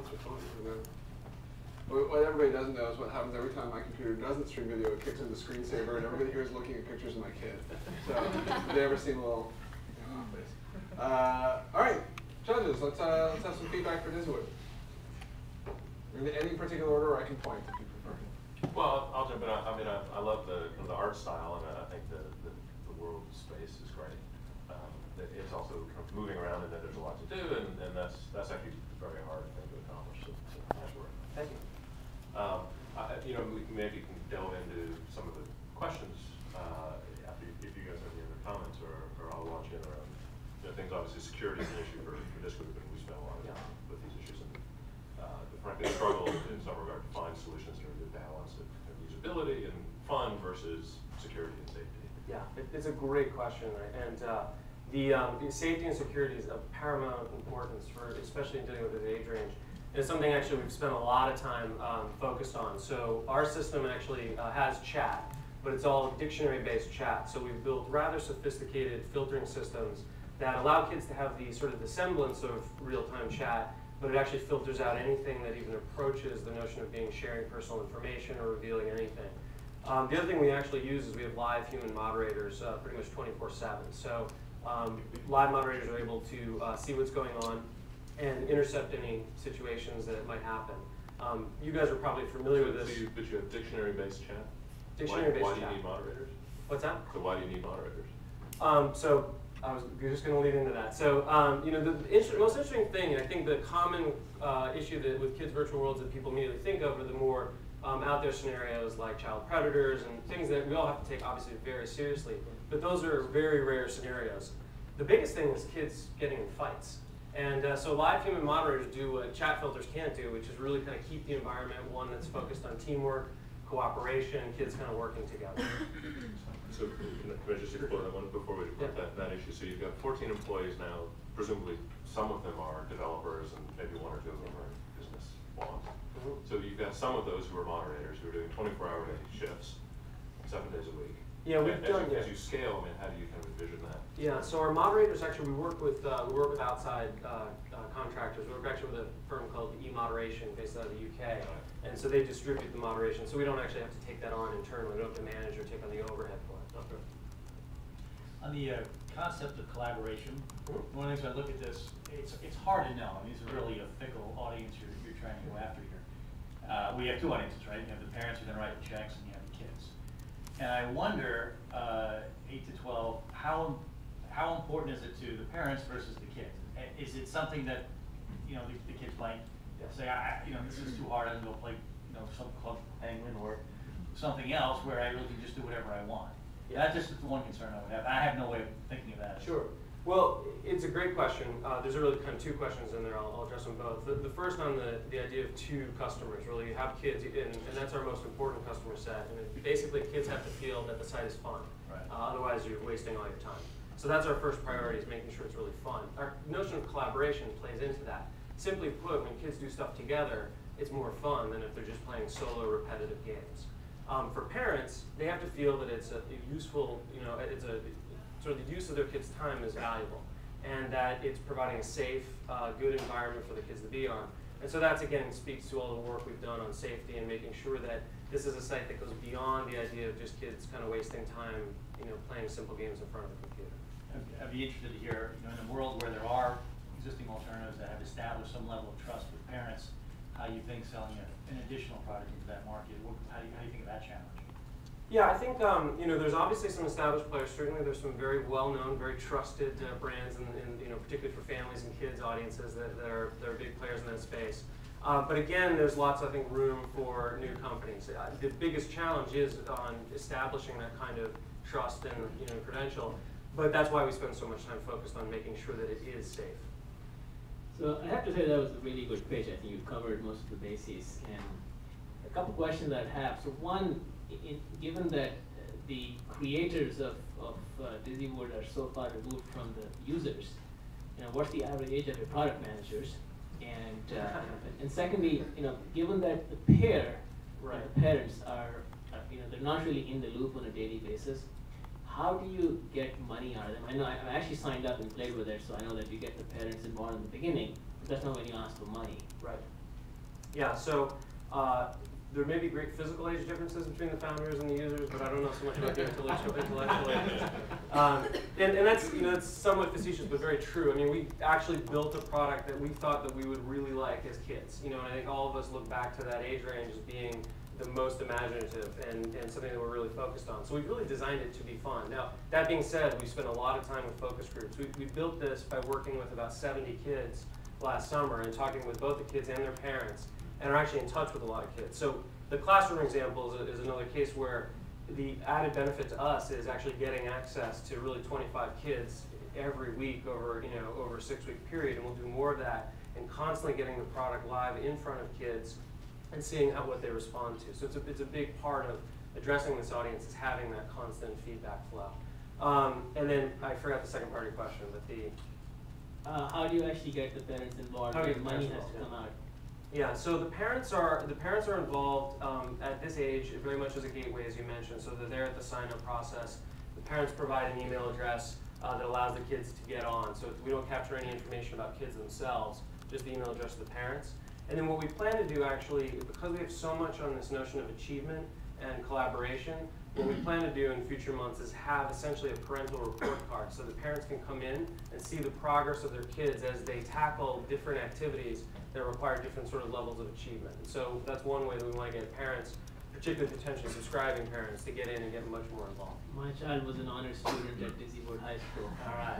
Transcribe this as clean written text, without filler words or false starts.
comments are fun. And then, what everybody doesn't know is what happens every time my computer doesn't stream video. It kicks into screensaver, and everybody here is looking at pictures of my kid. So, have they ever seen a little? All right, judges, let's have some feedback for Dizzywood. In any particular order, or I can point if you prefer. Well, I'll jump in. I mean, I love the art style, and I think the world space is great. It's also kind of moving around, and then there's a lot to do, and that's actually a very hard thing to accomplish. So nice work. Thank you. Maybe you can delve into some of the questions after if you guys have any other comments, or I'll launch in around things. Obviously, security is an issue for this group, and we spend a lot of time with these issues. And frankly, struggle in some regard to find solutions that are a good balance of usability and fun versus security and safety. Yeah, it's a great question, and the safety and security is of paramount importance for, especially in dealing with this age range. And it's something actually we've spent a lot of time focused on. So our system actually has chat, but it's all dictionary-based chat. So we've built rather sophisticated filtering systems that allow kids to have the sort of the semblance of real-time chat, but it actually filters out anything that even approaches the notion of being sharing personal information or revealing anything. The other thing we actually use is we have live human moderators pretty much 24/7. So live moderators are able to see what's going on and intercept any situations that might happen. You guys are probably familiar with this. But you have dictionary-based chat? Dictionary-based chat. Why do you need moderators? What's that? So why do you need moderators? So I was just going to lead into that. So the most interesting thing, and I think the common issue that with kids' virtual worlds that people immediately think of are the more out there scenarios like child predators and things that we all have to take obviously very seriously. But those are very rare scenarios. The biggest thing is kids getting in fights. And so live human moderators do what chat filters can't do, which is really kind of keep the environment one that's focused on teamwork, cooperation, kids kind of working together. So can I just explore that one before we put that issue? So you've got 14 employees now. Presumably some of them are developers and maybe one or two of them are business moms. So you've got some of those who are moderators who are doing 24-hour shifts, 7 days a week. Yeah, we've done as you scale, I mean, how do you kind of envision that? Yeah, so our moderators actually, we work with outside contractors. We work actually with a firm called E-Moderation based out of the UK. And so they distribute the moderation. So we don't actually have to take that on internally. We don't have to manage or take on the overhead for it. Okay. On the concept of collaboration, one of the things I look at this, it's hard to know. I mean, it's really a fickle audience you're trying to go after here. We have two audiences, right? You have the parents who are going to write the checks, and you have the kids. And I wonder, 8 to 12, how important is it to the parents versus the kids? Is it something that the kids might say, this is too hard, I'm going to go play some Club Penguin or something else where I really can just do whatever I want? Yeah. That's just the one concern I would have. I have no way of thinking of that. Sure. Well, it's a great question. There's really kind of two questions in there. I'll address them both. The first on the idea of two customers. Really, you have kids, and that's our most important customer set. And basically, kids have to feel that the site is fun. Right. Otherwise, you're wasting all your time. So that's our first priority, is making sure it's really fun. Our notion of collaboration plays into that. Simply put, when kids do stuff together, it's more fun than if they're just playing solo repetitive games. For parents, they have to feel that it's a useful, it's a sort of the use of their kids' time is valuable, and that it's providing a safe, good environment for the kids to be on. And so that's, again, speaks to all the work we've done on safety and making sure that this is a site that goes beyond the idea of just kids kind of wasting time, playing simple games in front of the computer. I'd be interested to hear, in a world where there are existing alternatives that have established some level of trust with parents, how you think selling an additional product into that market, how do you think of that challenge? Yeah, I think there's obviously some established players. Certainly, there's some very well-known, very trusted brands, and particularly for families and kids audiences that are big players in that space. But again, there's lots, I think, room for new companies. The biggest challenge is on establishing that kind of trust and credential. But that's why we spend so much time focused on making sure that it is safe. So I have to say that was a really good pitch. I think you covered most of the bases. And a couple questions that I have. So one, given that the creators of Dizzywood are so far removed from the users, what's the average age of your product managers? And secondly, given that the the parents are, they're not really in the loop on a daily basis, how do you get money out of them? I know I actually signed up and played with it, so I know that you get the parents involved in the beginning, but that's not when you ask for money. Right. Yeah, so there may be great physical age differences between the founders and the users, but I don't know so much about the intellectual ages. And that's, that's somewhat facetious, but very true. I mean, we actually built a product that we thought that we would really like as kids. And I think all of us look back to that age range as being the most imaginative and something that we're really focused on. So we've really designed it to be fun. Now, that being said, we spent a lot of time with focus groups. We built this by working with about 70 kids last summer and talking with both the kids and their parents, and are actually in touch with a lot of kids. So the classroom example is another case where the added benefit to us is actually getting access to really 25 kids every week over over a 6-week period, and we'll do more of that, and constantly getting the product live in front of kids and seeing what they respond to. So it's a big part of addressing this audience is having that constant feedback flow. And then I forgot the second part of your question, but how do you actually get the parents involved? How do you When get money parents has to involved, come out. Yeah, so the parents are involved at this age very much as a gateway, as you mentioned. So they're there at the sign-up process. The parents provide an email address that allows the kids to get on. So we don't capture any information about kids themselves, just the email address of the parents. And then what we plan to do actually, because we have so much on this notion of achievement and collaboration, what we plan to do in future months is have essentially a parental report card so the parents can come in and see the progress of their kids as they tackle different activities that require different sort of levels of achievement. And so that's one way that we want to get parents, particularly potentially subscribing parents, to get in and get much more involved. My child was an honor student at Dizzywood High School. All right.